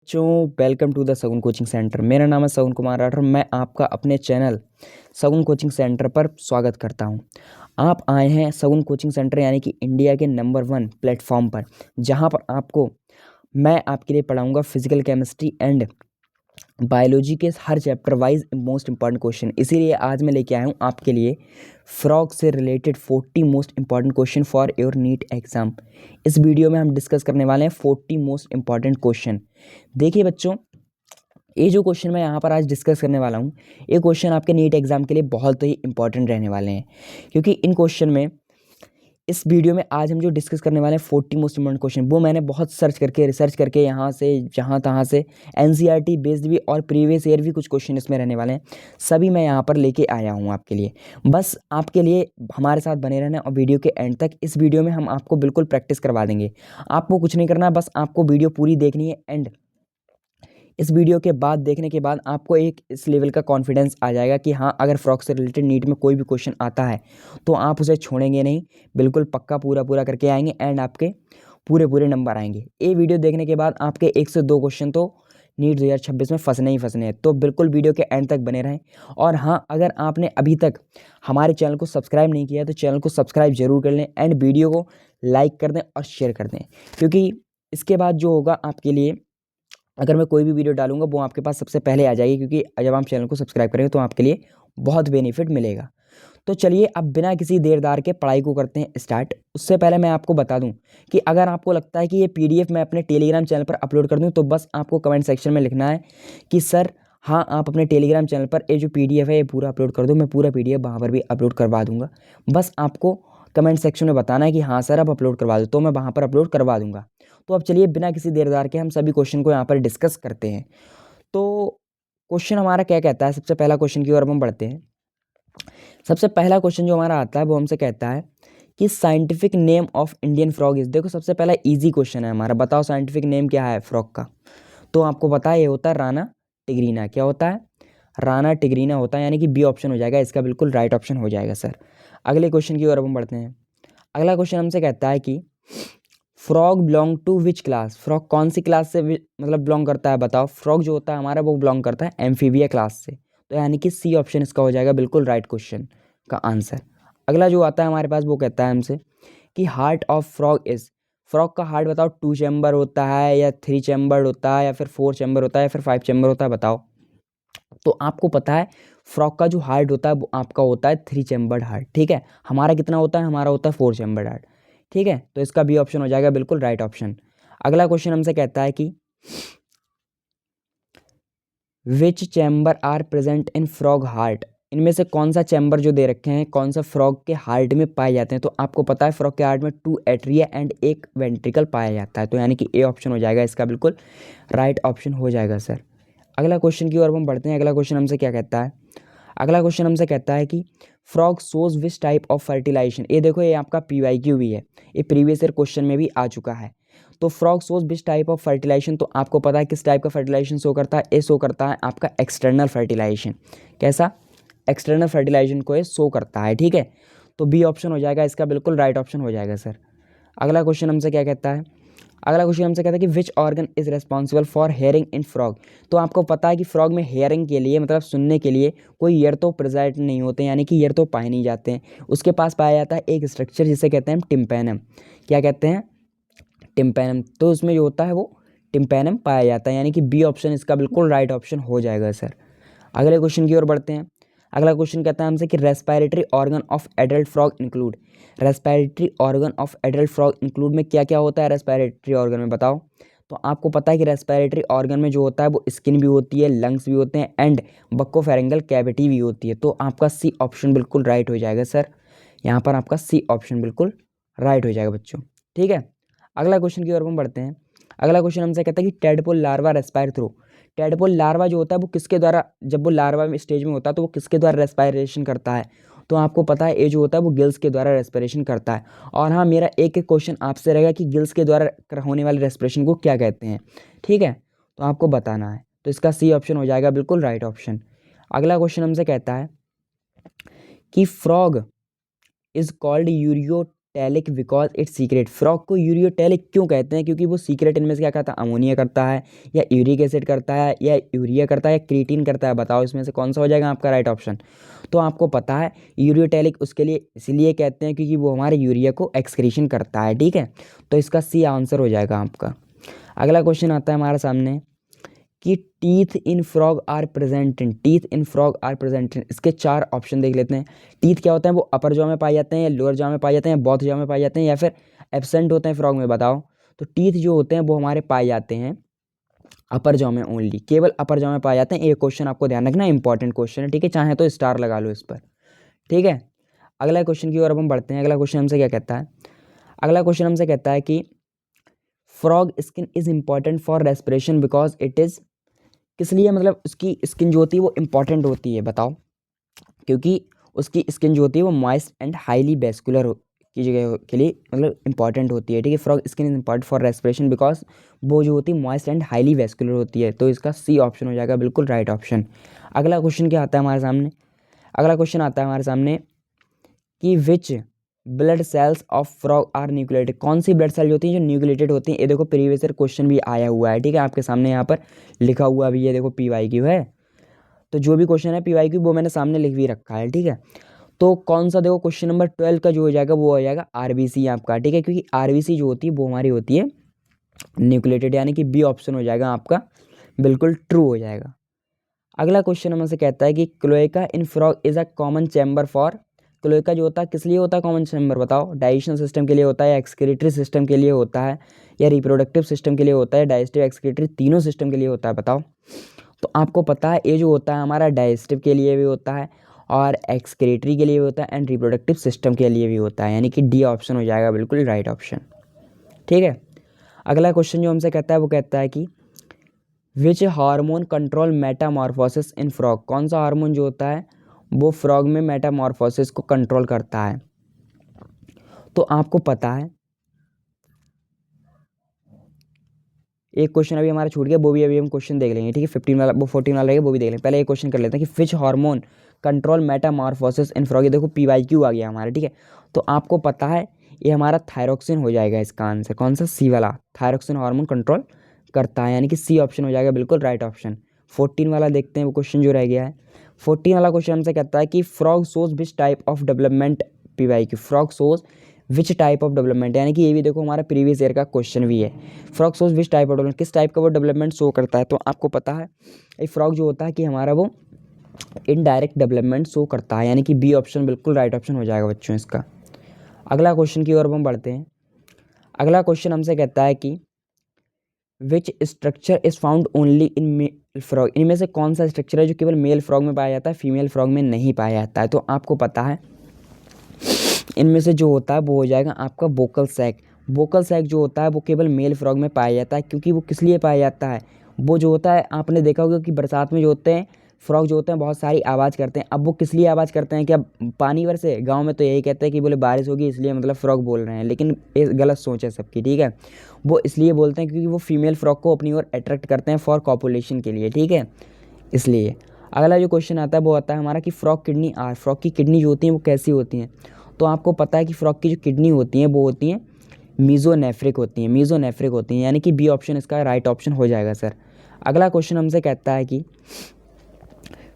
बच्चों, welcome to the सगुन coaching centre. मेरा नाम है सगुन कुमार राठौर। मैं आपका अपने चैनल सगुन कोचिंग सेंटर पर स्वागत करता हूं। आप आए हैं सगुन कोचिंग सेंटर यानी कि इंडिया के नंबर 1 प्लेटफॉर्म पर, जहां पर मैं आपके लिए पढ़ाऊंगा फिजिकल केमिस्ट्री एंड बायोलॉजी के हर chapter wise most important question. इसीलिए आज मैं लेके आया हूँ आपके लिए फ्रॉग से related 40 most important question for your NEET exam. इस वीडियो में हम डिस्कस करने वाले हैं 40 मोस्ट इंपॉर्टेंट क्वेश्चन। देखिए बच्चों, ये जो क्वेश्चन मैं यहाँ पर आज डिस्कस करने वाला हूँ, ये क्वेश्चन आपके नीट एग्जाम के लिए बहुत ही इंपॉर्टेंट रहने वाले हैं, क्योंकि इन क्वेश्चन में इस वीडियो में आज हम जो डिस्कस करने वाले हैं 40 मोस्ट इंपॉर्टेंट क्वेश्चन, वो मैंने बहुत रिसर्च करके यहाँ से जहाँ तहाँ से एनसीईआरटी बेस्ड भी और प्रीवियस ईयर भी कुछ क्वेश्चन इसमें रहने वाले हैं, सभी मैं यहाँ पर लेके आया हूँ आपके लिए। बस आपके लिए हमारे साथ बने रहना और वीडियो के एंड तक। इस वीडियो में हम आपको बिल्कुल प्रैक्टिस करवा देंगे। आपको कुछ नहीं करना, बस आपको वीडियो पूरी देखनी है एंड इस वीडियो के बाद देखने के बाद आपको एक इस लेवल का कॉन्फिडेंस आ जाएगा कि हाँ, अगर फ्रॉग से रिलेटेड नीट में कोई भी क्वेश्चन आता है तो आप उसे छोड़ेंगे नहीं, बिल्कुल पक्का पूरा करके आएंगे एंड आपके पूरे नंबर आएंगे। ये वीडियो देखने के बाद आपके 1 से 2 क्वेश्चन तो नीट 2026 में फंसने ही फंसने हैं, तो बिल्कुल वीडियो के एंड तक बने रहें। और हाँ, अगर आपने अभी तक हमारे चैनल को सब्सक्राइब नहीं किया तो चैनल को सब्सक्राइब जरूर कर लें एंड वीडियो को लाइक कर दें और शेयर कर दें, क्योंकि इसके बाद जो होगा आपके लिए, अगर मैं कोई भी वीडियो डालूंगा वो आपके पास सबसे पहले आ जाएगी, क्योंकि जब आप चैनल को सब्सक्राइब करेंगे तो आपके लिए बहुत बेनिफिट मिलेगा। तो चलिए अब बिना किसी देरदार के पढ़ाई को करते हैं स्टार्ट। उससे पहले मैं आपको बता दूं कि अगर आपको लगता है कि ये पीडीएफ मैं अपने टेलीग्राम चैनल पर अपलोड कर दूं, तो बस आपको कमेंट सेक्शन में लिखना है कि सर हाँ, आप अपने टेलीग्राम चैनल पर ये जो पीडीएफ है ये पूरा अपलोड कर दो। मैं पूरा पीडीएफ वहाँ पर भी अपलोड करवा दूंगा। बस आपको कमेंट सेक्शन में बताना है कि हाँ सर आप अपलोड करवा दो, तो मैं वहाँ पर अपलोड करवा दूंगा। तो अब चलिए बिना किसी देरदार के हम सभी क्वेश्चन को यहाँ पर डिस्कस करते हैं। तो क्वेश्चन हमारा क्या कहता है, सबसे पहला क्वेश्चन की ओर हम बढ़ते हैं। सबसे पहला क्वेश्चन जो हमारा आता है वो हमसे कहता है कि scientific name of Indian frog is. देखो, सबसे पहला इजी क्वेश्चन है हमारा, बताओ साइंटिफिक नेम क्या है फ्रॉग का। तो आपको पता है ये होता है राना टिग्रीना। क्या होता है? राना टिग्रीना होता है, यानी कि बी ऑप्शन हो जाएगा इसका बिल्कुल राइट ऑप्शन हो जाएगा सर। अगले क्वेश्चन की ओर हम बढ़ते हैं। अगला क्वेश्चन हमसे कहता है कि frog belong to which class. Frog कौन सी क्लास से मतलब बिलोंग करता है, बताओ। फ्रॉग जो होता है हमारा वो बिलोंग करता है एम्फीबिया क्लास से, तो यानी कि सी ऑप्शन इसका हो जाएगा बिल्कुल राइट क्वेश्चन का आंसर। अगला जो आता है हमारे पास वो कहता है हमसे कि heart of frog is. Frog का हार्ट बताओ, 2 चैम्बर होता है या 3 चैम्बर होता है या फिर 4 चैम्बर होता है या फिर 5 चैम्बर होता है, बताओ। तो आपको पता है फ्रॉग का जो हार्ट होता है वो आपका होता है 3 चैम्बर्ड हार्ट, ठीक है। हमारा कितना होता है? हमारा होता है 4 चैम्बर्ड हार्ट, ठीक है। तो इसका बी ऑप्शन हो जाएगा बिल्कुल राइट ऑप्शन। अगला क्वेश्चन हमसे कहता है कि which chamber are present in frog heart. इनमें से कौन सा चैम्बर जो दे रखे हैं कौन सा फ्रॉग के हार्ट में पाए जाते हैं। तो आपको पता है फ्रॉग के हार्ट में 2 एट्रिया एंड 1 वेंट्रिकल पाया जाता है, तो यानी कि ए ऑप्शन हो जाएगा इसका बिल्कुल राइट ऑप्शन हो जाएगा सर। अगला क्वेश्चन की ओर हम बढ़ते हैं। अगला क्वेश्चन हमसे क्या कहता है? अगला क्वेश्चन हमसे कहता है कि frog shows which type of fertilisation. ये देखो, ये आपका पीवाईक्यू भी है, ये प्रीवियस ईयर क्वेश्चन में भी आ चुका है। तो frog shows which type of fertilisation, तो आपको पता है किस टाइप का फर्टिलाइजेशन शो करता है। ये शो करता है आपका एक्सटर्नल फर्टिलाइजेशन। कैसा? एक्सटर्नल फर्टिलाइजेशन को ये शो करता है, ठीक है। तो बी ऑप्शन हो जाएगा इसका बिल्कुल राइट ऑप्शन हो जाएगा सर। अगला क्वेश्चन हमसे क्या कहता है? अगला क्वेश्चन हमसे कहता है कि which organ is responsible for hearing in frog. तो आपको पता है कि फ्रॉग में हेयरिंग के लिए मतलब सुनने के लिए कोई ईयर तो प्रेजेंट नहीं होते, यानी कि ईयर तो पाए नहीं जाते हैं। उसके पास पाया जाता है एक स्ट्रक्चर जिसे कहते हैं टिम्पैनम। क्या कहते हैं? टिम्पैनम। तो उसमें जो होता है वो टिम्पैनम पाया जाता है, यानी कि बी ऑप्शन इसका बिल्कुल राइट ऑप्शन हो जाएगा सर। अगले क्वेश्चन की ओर बढ़ते हैं। अगला क्वेश्चन कहता है हमसे कि respiratory organ of adult frog include. Respiratory organ of adult frog include में क्या क्या होता है रेस्पिरेटरी ऑर्गन में, बताओ। तो आपको पता है कि रेस्पिरेटरी ऑर्गन में जो होता है वो स्किन भी होती है, लंग्स भी होते हैं एंड बक्कोफेरेंगल कैविटी भी होती है। तो आपका सी ऑप्शन बिल्कुल राइट हो जाएगा सर। यहाँ पर आपका सी ऑप्शन बिल्कुल राइट हो जाएगा बच्चों, ठीक है। अगला क्वेश्चन की ओर हम बढ़ते हैं। अगला क्वेश्चन हमसे कहता है कि tadpole larva respire through. Tadpole larva जो होता है वो किसके द्वारा, जब वो लार्वा में स्टेज में होता है तो वो किसके द्वारा रेस्पायरेशन करता है। तो आपको पता है ये जो होता है वो गिल्स के द्वारा रेस्पिरेशन करता है। और हाँ, मेरा एक क्वेश्चन आपसे रहेगा कि गिल्स के द्वारा होने वाले रेस्पिरेशन को क्या कहते हैं, ठीक है। तो आपको बताना है, तो इसका सी ऑप्शन हो जाएगा बिल्कुल राइट ऑप्शन। अगला क्वेश्चन हमसे कहता है कि frog is called ureo ureotelic because it's secret. Frog को यूरियोटैलिक क्यों कहते हैं? क्योंकि वो सीक्रेट इनमें से क्या करता है, अमोनिया करता है या यूरिक एसिड करता है या यूरिया करता है या क्रिएटिन करता है। बताओ इसमें से कौन सा हो जाएगा आपका राइट ऑप्शन। तो आपको पता है यूरियोटैलिक उसके लिए इसलिए कहते हैं क्योंकि वो हमारे यूरिया को एक्सक्रीशन करता है, ठीक है। तो इसका सी आंसर हो जाएगा आपका। अगला क्वेश्चन आता है हमारे सामने कि teeth in frog are present in, teeth in frog are present in, इसके 4 ऑप्शन देख लेते हैं। टीथ क्या होते हैं? वो अपर जॉ में पाए जाते हैं या लोअर जॉ में पाए जाते हैं या बोथ जॉ में पाए जाते हैं या फिर एब्सेंट होते हैं फ्रॉग में? बताओ। तो टीथ जो होते हैं वो हमारे पाए जाते हैं अपर जॉ में, ओनली केवल अपर जॉ में पाए जाते हैं। एक क्वेश्चन आपको ध्यान रखना, इंपॉर्टेंट क्वेश्चन है, ठीक है। चाहे तो स्टार लगा लो इस पर, ठीक है। अगला क्वेश्चन की ओर अब हम बढ़ते हैं। अगला क्वेश्चन हमसे क्या कहता है? अगला क्वेश्चन हमसे कहता है कि frog skin is important for respiration because it is, किस लिए मतलब उसकी स्किन जो होती है वो इंपॉर्टेंट होती है? बताओ। क्योंकि उसकी स्किन जो होती है वो मॉइस्ट एंड हाईली वेस्कुलर की जगह के लिए मतलब इंपॉर्टेंट होती है, ठीक है। Frog skin is important for respiration because वो जो होती है मॉइस्ट एंड हाईली वेस्कुलर होती है। तो इसका सी ऑप्शन हो जाएगा बिल्कुल राइट ऑप्शन। अगला क्वेश्चन क्या आता है हमारे सामने? अगला क्वेश्चन आता है हमारे सामने कि which blood cells of frog are nucleated, कौन सी ब्लड सेल होती हैं जो न्यूक्लिएटेड होती हैं? ये देखो प्रीवियस ईयर क्वेश्चन भी आया हुआ है, ठीक है। आपके सामने यहाँ पर लिखा हुआ भी है, देखो PYQ है। तो जो भी क्वेश्चन है PYQ वो मैंने सामने लिख भी रखा है, ठीक है। तो कौन सा, देखो क्वेश्चन नंबर 12 का जो हो जाएगा वो हो जाएगा RBC आपका, ठीक है। क्योंकि RBC जो होती है वो हमारी होती है न्यूक्लिएटेड, यानी कि बी ऑप्शन हो जाएगा आपका बिल्कुल ट्रू हो जाएगा। अगला क्वेश्चन हमसे कहता है कि cloaca in frog is a common chamber for, cloaca जो होता है किस लिए होता है कॉमन चैम्बर? बताओ। डाइजेशन सिस्टम के लिए होता है या एक्सक्रीटरी सिस्टम के लिए होता है या रिप्रोडक्टिव सिस्टम के लिए होता है, डाइजेस्टिव एक्सक्रीटरी तीनों सिस्टम के लिए होता है? बताओ। तो आपको पता है ये जो होता है हमारा डाइजेस्टिव के लिए भी होता है और एक्सक्रीटरी के लिए भी होता है एंड रिप्रोडक्टिव सिस्टम के लिए भी होता है, यानी कि डी ऑप्शन हो जाएगा बिल्कुल राइट ऑप्शन, ठीक है। अगला क्वेश्चन जो हमसे कहता है वो कहता है कि which hormone control Metamorphosis in frog, कौन सा हार्मोन जो होता है वो फ्रॉग में मेटामॉर्फोसिस को कंट्रोल करता है? तो आपको पता है एक क्वेश्चन अभी हमारा छूट गया, वो भी अभी हम क्वेश्चन देख लेंगे, ठीक है। 15 वाला, वो 14 वाला रहेगा, वो भी देख लेंगे। पहले एक क्वेश्चन कर लेते हैं कि which hormone control Metamorphosis in frog. ये देखो PYQ आ गया हमारा, ठीक है। तो आपको पता है ये हमारा थायरोक्सिन हो जाएगा इसका आंसर। कौन सा? सी वाला, थायरोक्सिन हार्मोन कंट्रोल करता है, यानी कि सी ऑप्शन हो जाएगा बिल्कुल राइट ऑप्शन। 14 वाला देखते हैं वो क्वेश्चन जो रह गया है। 14 वाला क्वेश्चन हमसे कहता है कि frog shows which type of development, PYQ frog shows which type of development, यानी कि ये भी देखो हमारा प्रीवियस ईयर का क्वेश्चन भी है। Frog shows which type of development, किस टाइप का वो डेवलपमेंट शो करता है? तो आपको पता है ये फ्रॉग जो होता है कि हमारा वो इनडायरेक्ट डेवलपमेंट शो करता है, यानी कि बी ऑप्शन बिल्कुल राइट ऑप्शन हो जाएगा बच्चों इसका। अगला क्वेश्चन की ओर हम बढ़ते हैं। अगला क्वेश्चन हमसे कहता है कि which structure is found only in male frog, इनमें से कौन सा स्ट्रक्चर है जो केवल मेल फ्रॉग में पाया जाता है, फीमेल फ्रॉग में नहीं पाया जाता है? तो आपको पता है इनमें से जो होता है वो हो जाएगा आपका वोकल सैक। वोकल सैक जो होता है वो केवल मेल फ्रॉग में पाया जाता है, क्योंकि वो किस लिए पाया जाता है? वो जो होता है आपने देखा होगा कि बरसात में जो होते हैं फ्रॉग जो होते हैं बहुत सारी आवाज़ करते हैं। अब वो किस लिए आवाज़ करते हैं? क्या पानी बरसे? गांव में तो यही कहते हैं कि बोले बारिश होगी इसलिए मतलब फ्रॉग बोल रहे हैं, लेकिन ये गलत सोच है सबकी, ठीक है। वो इसलिए बोलते हैं क्योंकि वो फीमेल फ्रॉग को अपनी ओर अट्रैक्ट करते हैं फॉर कॉपुलेशन के लिए, ठीक है, इसलिए। अगला जो क्वेश्चन आता है वो आता है हमारा कि फ्रॉग किडनी आर, फ्रॉग की किडनी जो होती हैं वो कैसी होती हैं? तो आपको पता है कि फ्रॉग की जो किडनी होती हैं वो होती हैं मीज़ोनेफ्रिक होती हैं, मीज़ोनेफ्रिक होती हैं, यानी कि बी ऑप्शन इसका राइट ऑप्शन हो जाएगा सर। अगला क्वेश्चन हमसे कहता है कि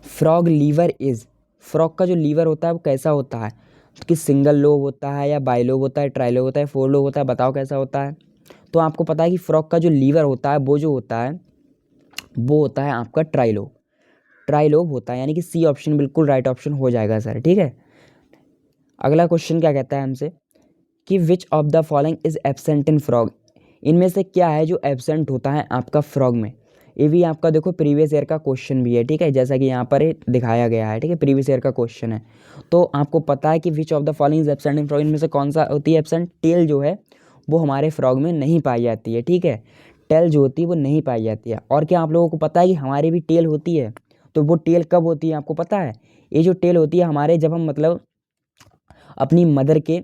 फ्रॉग लीवर इज़, फ्रॉग का जो लीवर होता है वो कैसा होता है? तो कि सिंगल लोब होता है या बाइलोब होता है, ट्राइलोब होता है, फोर लोब होता है? बताओ कैसा होता है। तो आपको पता है कि फ्रॉग का जो लीवर होता है वो जो होता है वो होता है आपका ट्राइलोब, ट्राइलोब होता है, यानी कि सी ऑप्शन बिल्कुल राइट ऑप्शन हो जाएगा सर, ठीक है। अगला क्वेश्चन क्या कहता है हमसे कि which of the following is absent in frog, इनमें से क्या है जो एब्सेंट होता है आपका फ्रॉग में? ये भी आपका देखो प्रीवियस ईयर का क्वेश्चन भी है, ठीक है, जैसा कि यहाँ पर दिखाया गया है, ठीक है, प्रीवियस ईयर का क्वेश्चन है। तो आपको पता है कि which of the following is absent in frog, इनमें से कौन सा होती है एब्सेंट? टेल जो है वो हमारे फ्रॉग में नहीं पाई जाती है, ठीक है, टेल जो होती है वो नहीं पाई जाती है। और क्या आप लोगों को पता है कि हमारी भी टेल होती है? तो वो टेल कब होती है आपको पता है? ये जो टेल होती है हमारे जब हम मतलब अपनी मदर के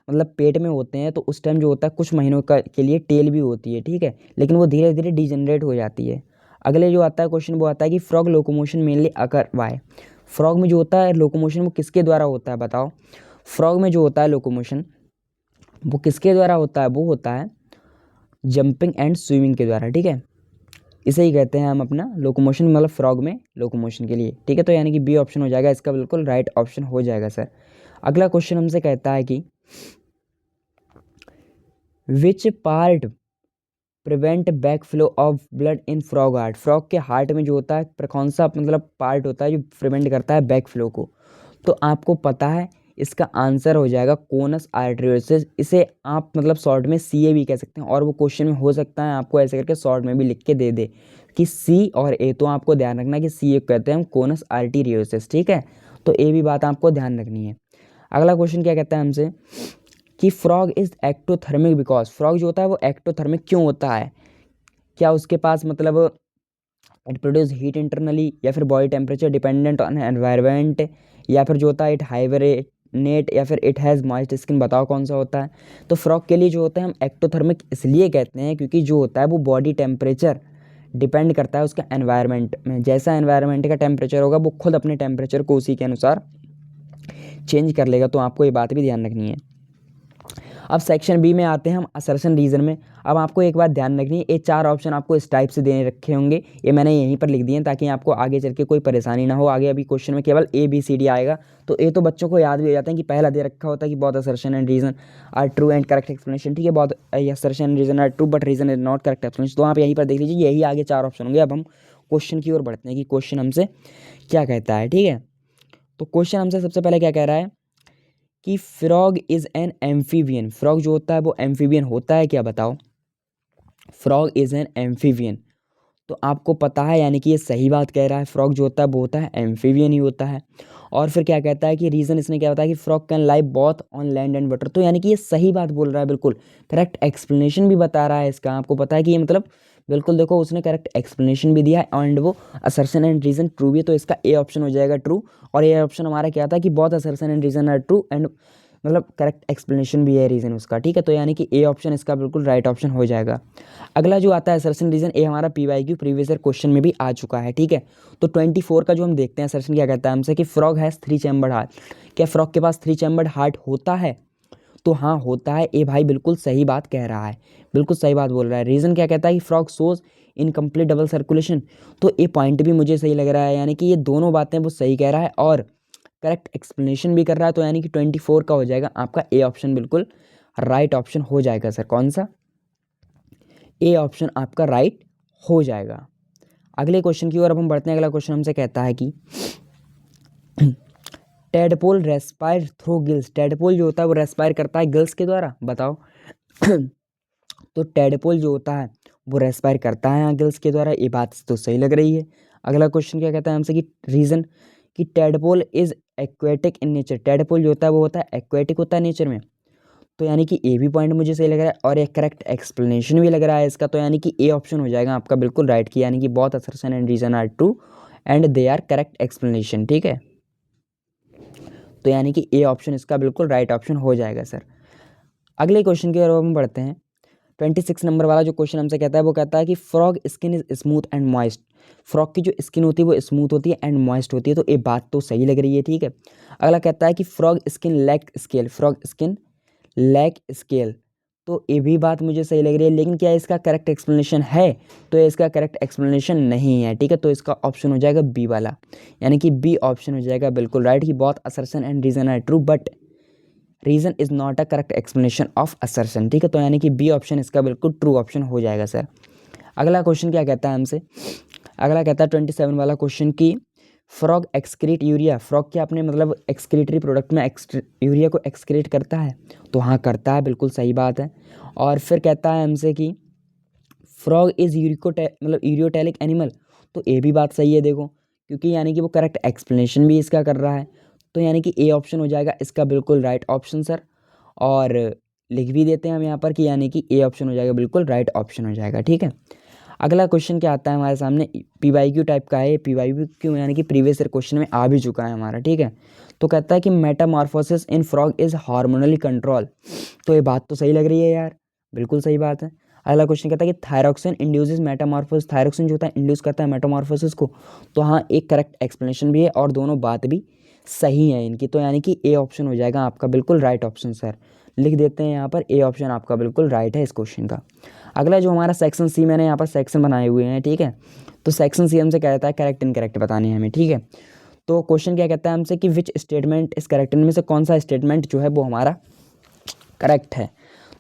मतलब पेट में होते हैं तो उस टाइम जो होता है कुछ महीनों का के लिए टेल भी होती है, ठीक है, लेकिन वो धीरे धीरे डिजनरेट हो जाती है। अगले जो आता है क्वेश्चन वो आता है कि frog locomotion mainly occur by, frog में जो होता है लोकोमोशन वो किसके द्वारा होता है? बताओ। फ्रॉग में जो होता है लोकोमोशन वो किसके द्वारा होता है? वो होता है जंपिंग एंड स्विमिंग के द्वारा, ठीक है। इसे ही कहते हैं हम अपना लोकोमोशन, मतलब फ्रॉग में लोकोमोशन के लिए, ठीक है। तो यानी कि बी ऑप्शन हो जाएगा इसका बिल्कुल राइट ऑप्शन हो जाएगा सर। अगला क्वेश्चन हमसे कहता है कि which part prevent back flow of blood in frog heart? Frog के हार्ट में जो होता है कौन सा मतलब पार्ट होता है जो प्रिवेंट करता है बैक फ्लो को? तो आपको पता है इसका आंसर हो जाएगा कोनस आर्टेरियोसिस। इसे आप मतलब शॉर्ट में सी ए भी कह सकते हैं, और वो क्वेश्चन में हो सकता है आपको ऐसे करके शॉर्ट में भी लिख के दे दे कि सी और ए। तो आपको ध्यान रखना कि सी ए कहते हैं हम कोनस आर्टेरियोसिस, ठीक है। तो ए भी बात आपको ध्यान रखनी है। अगला क्वेश्चन क्या कहता है हमसे कि frog is ectothermic because, frog जो होता है वो एक्टोथर्मिक क्यों होता है? क्या उसके पास मतलब इट प्रोड्यूस हीट इंटरनली, या फिर body temperature dependent on environment, या फिर जो होता है इट हाइबरनेट, या फिर इट हैज़ मॉइस्ट स्किन? बताओ कौन सा होता है। तो फ्रॉग के लिए जो होता है हम एक्टोथर्मिक इसलिए कहते हैं क्योंकि जो होता है वो बॉडी टेम्परेचर डिपेंड करता है उसका एनवायरनमेंट में। जैसा एनवायरनमेंट का टेम्परेचर होगा वो खुद अपने टेम्परेचर को उसी के अनुसार चेंज कर लेगा। तो आपको ये बात भी ध्यान रखनी है। अब सेक्शन बी में आते हैं हम असर्शन रीजन में। अब आपको एक बात ध्यान रखनी है, ये 4 ऑप्शन आपको इस टाइप से देने रखे होंगे, ये मैंने यहीं पर लिख दिए हैं ताकि आपको आगे चल के कोई परेशानी ना हो। आगे अभी क्वेश्चन में केवल ए बी सी डी आएगा, तो ये तो बच्चों को याद भी हो जाता है कि पहला दे रखा होता है कि both assertion and reason are true and correct explanation, ठीक है। Both assertion and reason are true but reason is not correct explanation. तो आप यहीं पर देख लीजिए, यही आगे 4 ऑप्शन होंगे। अब हम क्वेश्चन की ओर बढ़ते हैं कि क्वेश्चन हमसे क्या कहता है, ठीक है। तो क्वेश्चन हमसे सबसे पहले क्या कह रहा है कि frog is an amphibian. Frog जो होता है वो एम्फीबियन होता है क्या? बताओ। फ्रॉग इज़ एन एम्फीबियन, तो आपको पता है यानी कि ये सही बात कह रहा है। फ्रॉग जो होता है वो होता है एम्फीबियन ही होता है। और फिर क्या कहता है कि रीज़न इसने क्या बताया कि frog can live both on land and water. तो यानी कि ये सही बात बोल रहा है, बिल्कुल करेक्ट एक्सप्लेनेशन भी बता रहा है इसका। आपको पता है कि ये मतलब बिल्कुल देखो उसने करेक्ट एक्सप्लेनेशन भी दिया है एंड वो असर्शन एंड रीज़न ट्रू भी है। तो इसका ए ऑप्शन हो जाएगा ट्रू। और ये ऑप्शन हमारा क्या था कि both assertion and reason are true and मतलब करेक्ट एक्सप्लेनेशन भी है रीज़न उसका, ठीक है। तो यानी कि ए ऑप्शन इसका बिल्कुल राइट ऑप्शन हो जाएगा। अगला जो आता है असर्शन रीज़न, ए हमारा PYQ प्रीवियस ईयर क्वेश्चन में भी आ चुका है, ठीक है। तो 24 का जो हम देखते हैं असर्शन क्या कहता है हमसे कि फ्रॉग हैज़ 3 चैम्बर्ड हार्ट। क्या फ्रॉग के पास 3 चैम्बर्ड हार्ट होता है? तो हाँ होता है। ए भाई बिल्कुल सही बात कह रहा है, बिल्कुल सही बात बोल रहा है। रीज़न क्या कहता है कि फ्रॉग सोज इनकम्प्लीट डबल सर्कुलेशन। तो ये पॉइंट भी मुझे सही लग रहा है, यानी कि ये दोनों बातें वो सही कह रहा है और करेक्ट एक्सप्लेनेशन भी कर रहा है। तो यानी कि 24 का हो जाएगा आपका ए ऑप्शन बिल्कुल राइट ऑप्शन हो जाएगा सर। कौन सा? ए ऑप्शन आपका राइट हो जाएगा। अगले क्वेश्चन की ओर अब हम बढ़ते हैं। अगला क्वेश्चन हमसे कहता है कि tadpole respire through gills. Tadpole जो होता है वो रेस्पायर करता है गिल्स के द्वारा, बताओ। तो टेडपोल जो होता है वो रेस्पायर करता है यहाँ गिल्स के द्वारा, ये बात तो सही लग रही है। अगला क्वेश्चन क्या कहता है हमसे कि रीज़न कि tadpole is aquatic in nature. Tadpole जो होता है वो होता है एक्वेटिक होता है नेचर में। तो यानी कि ए भी पॉइंट मुझे सही लग रहा है और एक करेक्ट एक्सप्लेनेशन भी लग रहा है इसका। तो यानी कि ए ऑप्शन हो जाएगा आपका बिल्कुल राइट की, यानी कि both assertion and reason are true and they are correct explanation, ठीक है। तो यानी कि ए ऑप्शन इसका बिल्कुल राइट ऑप्शन हो जाएगा सर। अगले क्वेश्चन की ओर हम बढ़ते हैं। 26 नंबर वाला जो क्वेश्चन हमसे कहता है वो कहता है कि frog skin is smooth and moist. Frog की जो स्किन होती है वो स्मूथ होती है एंड मॉइस्ट होती है। तो ये बात तो सही लग रही है, ठीक है। अगला कहता है कि frog skin lack scale. Frog skin lack scale, तो ये भी बात मुझे सही लग रही है, लेकिन क्या इसका करेक्ट एक्सप्लेनेशन है? तो इसका करेक्ट एक्सप्लेनेशन नहीं है, ठीक है। तो इसका ऑप्शन हो जाएगा बी वाला, यानी कि बी ऑप्शन हो जाएगा बिल्कुल राइट कि both assertion and reason are true but reason is not a correct explanation of assertion, ठीक है। तो यानी कि बी ऑप्शन इसका बिल्कुल ट्रू ऑप्शन हो जाएगा सर। अगला क्वेश्चन क्या कहता है हमसे? अगला कहता है 27 वाला क्वेश्चन की फ्रॉग एक्सक्रीट यूरिया। फ्रॉग क्या अपने मतलब एक्सक्रीटरी प्रोडक्ट में यूरिया को एक्सक्रीट करता है? तो हाँ करता है, बिल्कुल सही बात है। और फिर कहता है हमसे कि फ्रॉग इज़ मतलब यूरियोटेलिक एनिमल। तो ये भी बात सही है देखो, क्योंकि यानी कि वो करेक्ट एक्सप्लेनेशन भी इसका कर रहा है। तो यानी कि ए ऑप्शन हो जाएगा इसका बिल्कुल राइट ऑप्शन सर। और लिख भी देते हैं हम यहाँ पर कि यानी कि ए ऑप्शन हो जाएगा बिल्कुल राइट ऑप्शन हो जाएगा, ठीक है। अगला क्वेश्चन क्या आता है हमारे सामने? PYQ टाइप का है। PYQ यानी कि प्रीवियस ईयर क्वेश्चन में आ भी चुका है हमारा, ठीक है। तो कहता है कि metamorphosis in frog is hormonally control. तो ये बात तो सही लग रही है यार, बिल्कुल सही बात है। अगला क्वेश्चन कहता है कि थायरोक्सिन इंड्यूसेस मेटामॉर्फोसिस। थायरोक्सिन जो होता है इंड्यूस करता है मेटामॉर्फोसिस को। तो हाँ एक करेक्ट एक्सप्लेनेशन भी है और दोनों बात भी सही है इनकी। तो यानी कि ए ऑप्शन हो जाएगा आपका बिल्कुल राइट ऑप्शन सर। लिख देते हैं यहाँ पर ए ऑप्शन आपका बिल्कुल राइट है इस क्वेश्चन का। अगला जो हमारा सेक्शन सी, मैंने यहाँ पर सेक्शन बनाए हुए हैं, ठीक है। तो सेक्शन सी हमसे कहता है करेक्ट इनकरेक्ट बताने हैं हमें, ठीक है। तो क्वेश्चन क्या कहता है हमसे कि विच स्टेटमेंट इज करेक्ट, इनमें से कौन सा स्टेटमेंट जो है वो हमारा करेक्ट है।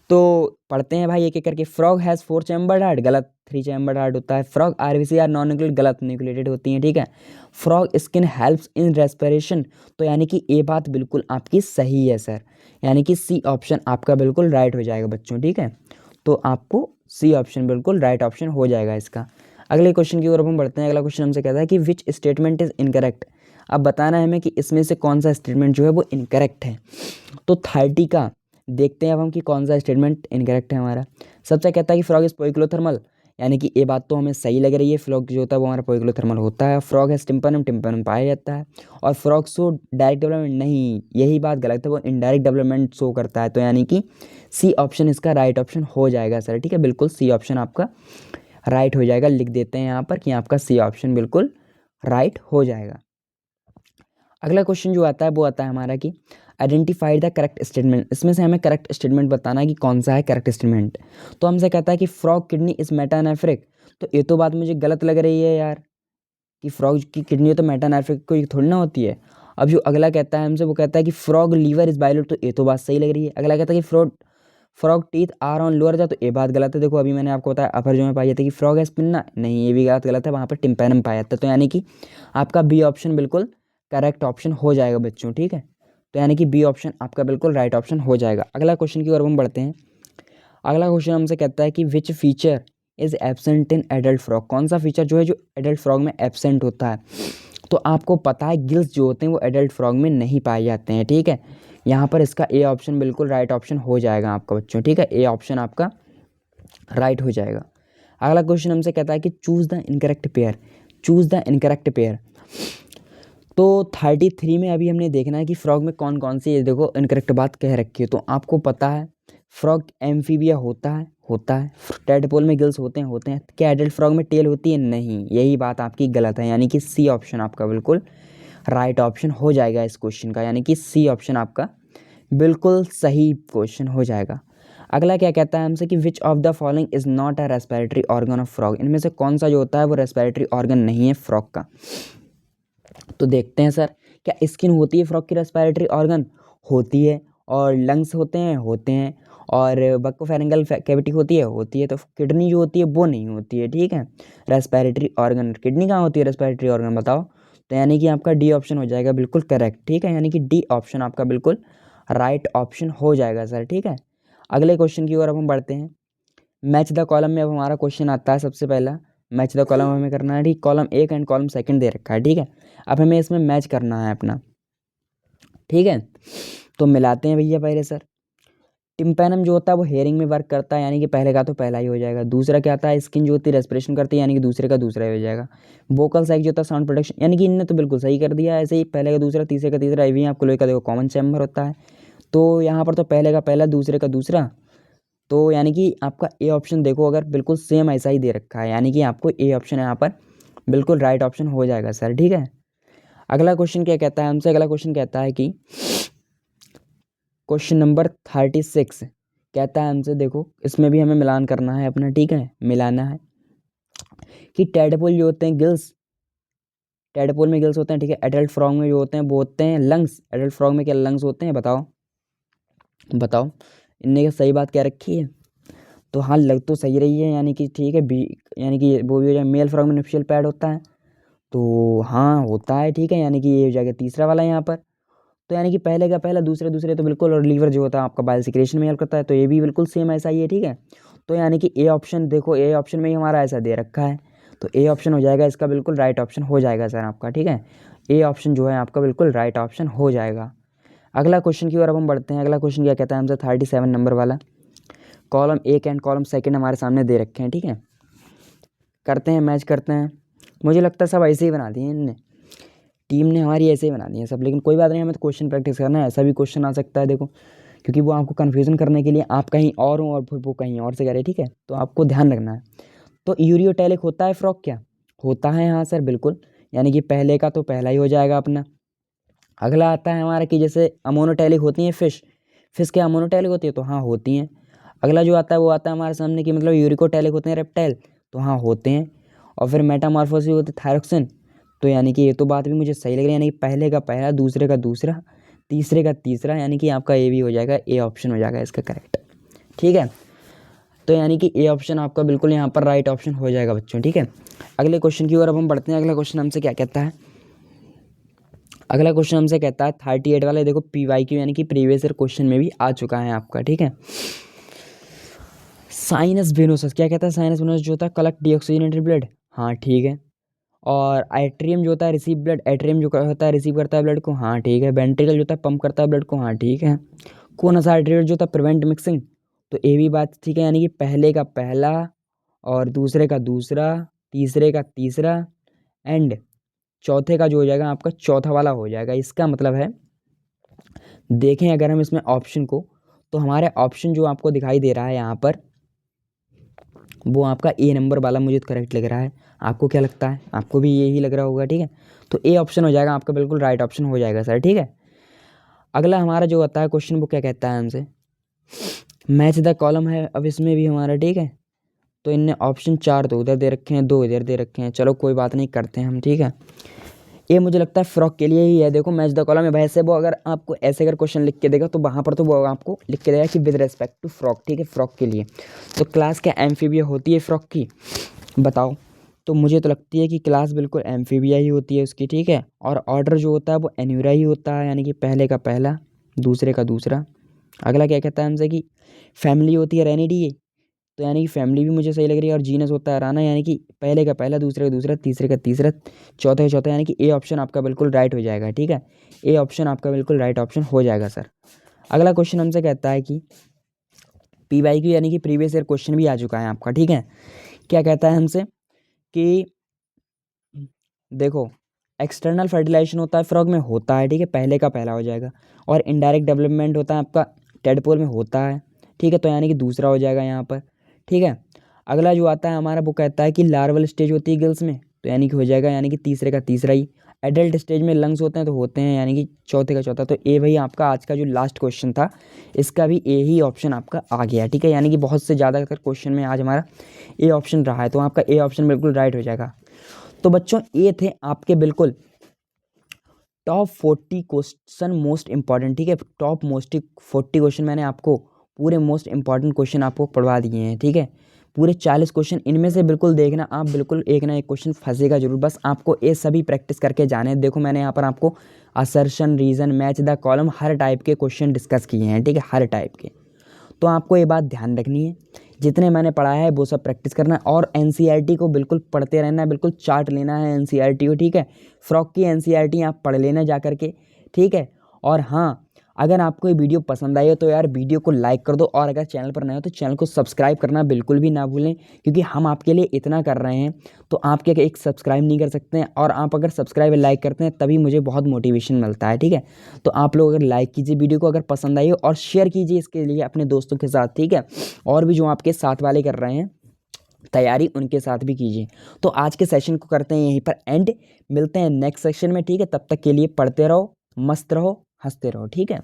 तो पढ़ते हैं भाई एक एक करके। फ्रॉग हैज़ 4 चैम्बर्ड हार्ट, गलत, 3 चैम्बर्ड हार्ट होता है। Frog RBC are non nucleated, गलत, न्यूक्लिएटेड होती हैं, ठीक है। Frog skin helps in respiration, तो यानी कि ये बात बिल्कुल आपकी सही है सर, यानी कि सी ऑप्शन आपका बिल्कुल राइट हो जाएगा बच्चों, ठीक है। तो आपको सी ऑप्शन बिल्कुल राइट ऑप्शन हो जाएगा इसका। अगले क्वेश्चन की ओर हम बढ़ते हैं। अगला क्वेश्चन हमसे कहता है कि विच स्टेटमेंट इज इनकरेक्ट। अब बताना है हमें कि इसमें से कौन सा स्टेटमेंट जो है वो इनकरेक्ट है। तो 30 का देखते हैं अब हम कि कौन सा स्टेटमेंट इनकरेक्ट है हमारा। सबसे कहता है कि फ्रॉग इज पोइक्लोथर्मल, यानी कि ये बात तो हमें सही लग रही है, फ्रॉग जो होता है वो हमारा पोइक्लोथर्मल होता है। फ्रॉग है टिम्पैनम, टिम्पैनम पाया जाता है। और फ्रॉग शो डायरेक्ट डेवलपमेंट, नहीं, यही बात गलत है, वो इनडायरेक्ट डेवलपमेंट शो करता है। तो यानी कि सी ऑप्शन इसका राइट ऑप्शन हो जाएगा सर, ठीक है। बिल्कुल सी ऑप्शन आपका राइट हो जाएगा। लिख देते हैं यहाँ पर कि आपका सी ऑप्शन बिल्कुल राइट हो जाएगा। अगला क्वेश्चन जो आता है वो आता है हमारा कि आइडेंटिफाई द करेक्ट स्टेटमेंट। इसमें से हमें करेक्ट स्टेटमेंट बताना है कि कौन सा है करेक्ट स्टेटमेंट। तो हमसे कहता है कि फ्रॉग किडनी इज मेटानेफ्रिक, तो ये तो बात मुझे गलत लग रही है यार, कि फ्रॉग की किडनी तो मेटानेफ्रिक कोई थोड़ी ना होती है। अब जो अगला कहता है हमसे वो कहता है कि फ्रॉग लीवर इज बाइलेट, तो ये तो बात सही लग रही है। अगला कहता है कि frog teeth are on lower jaw, तो ये बात गलत है। देखो अभी मैंने आपको बताया अपर जो में पाई जाती है कि फ्रॉग है स्पिन्ना, नहीं, ये भी बात गलत है, वहाँ पर टिम्पैनम पाया जाता है। तो यानी कि आपका बी ऑप्शन बिल्कुल करेक्ट ऑप्शन हो जाएगा बच्चों, ठीक है। तो यानी कि बी ऑप्शन आपका बिल्कुल राइट ऑप्शन हो जाएगा। अगला क्वेश्चन की ओर हम बढ़ते हैं। अगला क्वेश्चन हमसे कहता है कि which feature is absent in adult frog, कौन सा फीचर जो है जो एडल्ट फ्रॉग में एब्सेंट होता है। तो आपको पता है गिल्स जो होते हैं वो एडल्ट फ्रॉग में नहीं पाए जाते हैं, ठीक है। यहाँ पर इसका ए ऑप्शन बिल्कुल राइट ऑप्शन हो जाएगा आपका बच्चों, ठीक है। ए ऑप्शन आपका राइट हो जाएगा। अगला क्वेश्चन हमसे कहता है कि choose the incorrect pair, choose the incorrect pair. तो 33 में अभी हमने देखना है कि फ्रॉग में कौन कौन सी, ये देखो इनकरेक्ट बात कह रखी है। तो आपको पता है फ्रॉग एम्फीबिया होता है। टेडपोल में गिल्स होते हैं। क्या एडल्ट फ्रॉग में टेल होती है, नहीं, यही बात आपकी गलत है, यानी कि सी ऑप्शन आपका बिल्कुल राइट ऑप्शन हो जाएगा इस क्वेश्चन का, यानी कि सी ऑप्शन आपका बिल्कुल सही क्वेश्चन हो जाएगा। अगला क्या कहता है हमसे कि which of the following is not a respiratory organ of frog, इनमें से कौन सा जो होता है वो रेस्पिरेटरी ऑर्गन नहीं है फ्रॉग का। तो देखते हैं सर, क्या स्किन होती है फ्रॉग की रेस्पिरेटरी ऑर्गन, होती है। और लंग्स होते हैं। और बक्कोफेरेंगल कैविटी होती है। तो किडनी जो होती है वो नहीं होती है, ठीक है। रेस्पिरेटरी ऑर्गन, किडनी कहाँ होती है रेस्पिरेटरी ऑर्गन बताओ। तो यानी कि आपका डी ऑप्शन हो जाएगा बिल्कुल करेक्ट, ठीक है। यानी कि डी ऑप्शन आपका बिल्कुल राइट ऑप्शन हो जाएगा सर, ठीक है। अगले क्वेश्चन की ओर अब हम बढ़ते हैं। मैच द कॉलम में अब हमारा क्वेश्चन आता है सबसे पहला। मैच द कॉलम हमें करना है, ठीक। कॉलम एक एंड कॉलम सेकंड दे रखा है, ठीक है। अब हमें इसमें मैच करना है अपना, ठीक है। तो मिलाते हैं भैया पहले सर। टिम्पैनम जो होता है वो हेयरिंग में वर्क करता है, यानी कि पहले का तो पहला ही हो जाएगा। दूसरा क्या आता है, स्किन जो होती है रेस्पिरेशन करती है, यानी कि दूसरे का दूसरा ही हो जाएगा। वोकल साइक जो होता है साउंड प्रोडक्शन, यानी कि इनने तो बिल्कुल सही कर दिया, ऐसे ही पहले का दूसरा, तीसरे का तीसरा, ये भी आपको लोहे का देखो कॉमन चैम्बर होता है। तो यहाँ पर तो पहले का पहला, दूसरे का दूसरा, तो यानी कि आपका ए ऑप्शन देखो अगर बिल्कुल सेम ऐसा ही दे रखा है, यानी कि आपको ए ऑप्शन यहाँ पर बिल्कुल राइट ऑप्शन हो जाएगा सर, ठीक है। अगला क्वेश्चन क्या कहता है हमसे, अगला क्वेश्चन कहता है कि क्वेश्चन नंबर 36 कहता है हमसे, देखो इसमें भी हमें मिलान करना है अपना, ठीक है, मिलाना है कि टेडपोल जो होते हैं गिल्स, टेडपोल में गिल्स होते हैं, ठीक है। एडल्ट फ्रॉग में जो होते हैं वो होते हैं लंग्स, एडल्ट फ्रॉग में क्या लंग्स होते हैं बताओ, बताओ। इनने क्या सही बात क्या रखी है। तो हाँ लग तो सही रही है, यानी कि ठीक है बी, यानी कि वो भी हो जाए। मेल फ्रॉग में नफिशियल पैड होता है, तो हाँ होता है, ठीक है। यानी कि ये हो जाएगा तीसरा वाला यहाँ पर। तो यानी कि पहले का पहला, दूसरे दूसरे तो बिल्कुल। और लीवर जो होता है आपका बाइल सिक्रेशन में हेल्प करता है, तो ये भी बिल्कुल सेम ऐसा ही है, ठीक है। तो यानी कि ए ऑप्शन देखो, ए ऑप्शन में ही हमारा ऐसा दे रखा है, तो ए ऑप्शन हो जाएगा इसका बिल्कुल राइट ऑप्शन हो जाएगा सर आपका, ठीक है। ए ऑप्शन जो है आपका बिल्कुल राइट ऑप्शन हो जाएगा। अगला क्वेश्चन की ओर अब हम बढ़ते हैं। अगला क्वेश्चन क्या कहता है हमसे, 37 नंबर वाला। कॉलम एक एंड कॉलम सेकंड हमारे सामने दे रखे हैं, ठीक है। करते हैं मैच करते हैं। मुझे लगता है सब ऐसे ही बना दिए इनने, टीम ने हमारी ऐसे ही बना दी है सब, लेकिन कोई बात नहीं, हमें तो क्वेश्चन प्रैक्टिस करना है। ऐसा भी क्वेश्चन आ सकता है देखो, क्योंकि वो आपको कन्फ्यूज़न करने के लिए आप कहीं और हो और फिर वो कहीं और से कह रहे हैं, ठीक है। तो आपको ध्यान रखना है। तो यूरियोटैलिक होता है फ्रॉग क्या, होता है, हाँ सर बिल्कुल। यानी कि पहले का तो पहला ही हो जाएगा अपना। अगला आता है हमारा कि जैसे अमोनोटैलिक होती हैं फिश, फिश क्या मोनोटैलिक होती है? तो हाँ होती हैं। अगला जो आता है वो आता है हमारे सामने कि मतलब यूरिकोटैलिक होते हैं रेप्टाइल, तो हाँ होते हैं। और फिर मेटामॉर्फोसिस होते हैं थायरोक्सिन, तो यानी कि ये तो बात भी मुझे सही लग रही है, यानी कि पहले का पहला, दूसरे का दूसरा, तीसरे का तीसरा, यानी कि आपका ए भी हो जाएगा, ए ऑप्शन हो जाएगा इसका करेक्ट। ठीक है, तो यानी कि ए ऑप्शन आपका बिल्कुल यहाँ पर राइट ऑप्शन हो जाएगा बच्चों। ठीक है, अगले क्वेश्चन की ओर अब हम बढ़ते हैं। अगला क्वेश्चन हमसे क्या कहता है? अगला क्वेश्चन हमसे कहता है 38 वाला, देखो PYQ यानी कि प्रीवियस ईयर क्वेश्चन में भी आ चुका है आपका। ठीक है, साइनस वेनोसस क्या कहता है? साइनस वेनोसस जो होता है कलेक्ट डीऑक्सीजनेटेड ब्लड, हाँ ठीक है। और एट्रियम जो होता है रिसीव ब्लड, एट्रियम जो होता है रिसीव करता है ब्लड को, हाँ ठीक है। वेंट्रिकल जो होता है पंप करता है ब्लड को, हाँ ठीक है। कोनस आर्टरी जो होता है प्रिवेंट मिक्सिंग, तो ये भी बात ठीक है, यानी कि पहले का पहला और दूसरे का दूसरा, तीसरे का तीसरा एंड चौथे का जो हो जाएगा आपका चौथा वाला हो जाएगा। इसका मतलब है, देखें अगर हम इसमें ऑप्शन को, तो हमारे ऑप्शन जो आपको दिखाई दे रहा है यहाँ पर, वो आपका ए नंबर वाला मुझे करेक्ट लग रहा है। आपको क्या लगता है? आपको भी यही लग रहा होगा। ठीक है, तो ए ऑप्शन हो जाएगा आपका, बिल्कुल राइट ऑप्शन हो जाएगा सर। ठीक है, अगला हमारा जो होता है क्वेश्चन वो क्या कहता है हमसे? मैच द कॉलम है अब इसमें भी हमारा। ठीक है, तो इनने ऑप्शन 4 तो उधर दे रखे हैं, 2 इधर दे रखे हैं, चलो कोई बात नहीं, करते हैं हम। ठीक है, ये मुझे लगता है फ्रॉक के लिए ही है। देखो मैच द कॉलम है, वैसे वो अगर आपको ऐसे अगर क्वेश्चन लिख के देगा तो वहाँ पर तो वो आपको लिख के देगा कि विद रेस्पेक्ट टू फ्रॉक। ठीक है, फ्रॉक के लिए तो क्लास क्या एम्फीबिया होती है फ्रॉक की? बताओ। तो मुझे तो लगती है कि क्लास बिल्कुल एम्फीबिया ही होती है उसकी। ठीक है, और ऑर्डर जो होता है वो एन्यूरा ही होता है, यानी कि पहले का पहला, दूसरे का दूसरा। अगला क्या कहता है हमसे कि फैमिली होती है रेनिडी, तो यानी कि फैमिली भी मुझे सही लग रही है। और जीनस होता है राना, यानी कि पहले का पहला, दूसरे का दूसरा, तीसरे का तीसरा, चौथे का चौथा, यानी कि ए ऑप्शन आपका बिल्कुल राइट हो जाएगा। ठीक है, ए ऑप्शन आपका बिल्कुल राइट ऑप्शन हो जाएगा सर। अगला क्वेश्चन हमसे कहता है कि PYQ यानी कि प्रीवियस ईयर क्वेश्चन भी आ चुका है आपका। ठीक है, क्या कहता है हमसे कि देखो एक्सटर्नल फर्टिलाइजेशन होता है फ्रॉग में, होता है। ठीक है, पहले का पहला हो जाएगा। और इनडायरेक्ट डेवलपमेंट होता है आपका टेडपोल में, होता है। ठीक है, तो यानी कि दूसरा हो जाएगा यहाँ पर। ठीक है, अगला जो आता है हमारा वो कहता है कि लार्वल स्टेज होती है गिल्स में, तो यानी कि हो जाएगा, यानी कि तीसरे का तीसरा ही। एडल्ट स्टेज में लंग्स होते हैं, तो होते हैं, यानी कि चौथे का चौथा। तो ए भाई आपका आज का जो लास्ट क्वेश्चन था, इसका भी ए ही ऑप्शन आपका आ गया। ठीक है, यानी कि बहुत से ज़्यादा क्वेश्चन में आज हमारा ए ऑप्शन रहा है, तो आपका ए ऑप्शन बिल्कुल राइट हो जाएगा। तो बच्चों ये थे आपके बिल्कुल टॉप 40 क्वेश्चन मोस्ट इंपॉर्टेंट। ठीक है, टॉप मोस्ट 40 क्वेश्चन मैंने आपको पूरे मोस्ट इंपॉर्टेंट क्वेश्चन आपको पढ़वा दिए हैं। ठीक है, पूरे 40 क्वेश्चन, इनमें से बिल्कुल देखना आप, बिल्कुल एक ना एक क्वेश्चन फंसेगा जरूर। बस आपको ये सभी प्रैक्टिस करके जाने हैं। देखो मैंने यहाँ पर आपको assertion, reason, match the column, her type के क्वेश्चन डिस्कस किए हैं। ठीक है, हर टाइप के। तो आपको ये बात ध्यान रखनी है, जितने मैंने पढ़ा है वो सब प्रैक्टिस करना है। और NCERT को बिल्कुल पढ़ते रहना है, बिल्कुल चार्ट लेना है NCERT को। ठीक है, फ्रॉक की NCERT आप पढ़ लेना जा करके। ठीक है, और हाँ, अगर आपको ये वीडियो पसंद आई हो तो यार वीडियो को लाइक कर दो, और अगर चैनल पर नए हो तो चैनल को सब्सक्राइब करना बिल्कुल भी ना भूलें, क्योंकि हम आपके लिए इतना कर रहे हैं तो आप क्या एक सब्सक्राइब नहीं कर सकते हैं? और आप अगर सब्सक्राइब लाइक करते हैं तभी मुझे बहुत मोटिवेशन मिलता है। ठीक है, तो आप लोग अगर लाइक कीजिए वीडियो को, अगर पसंद आई हो, और शेयर कीजिए इसके लिए अपने दोस्तों के साथ। ठीक है, और भी जो आपके साथ वाले कर रहे हैं तैयारी, उनके साथ भी कीजिए। तो आज के सेशन को करते हैं यहीं पर एंड, मिलते हैं नेक्स्ट सेशन में। ठीक है, तब तक के लिए पढ़ते रहो, मस्त रहो, हंसते रहो। ठीक है।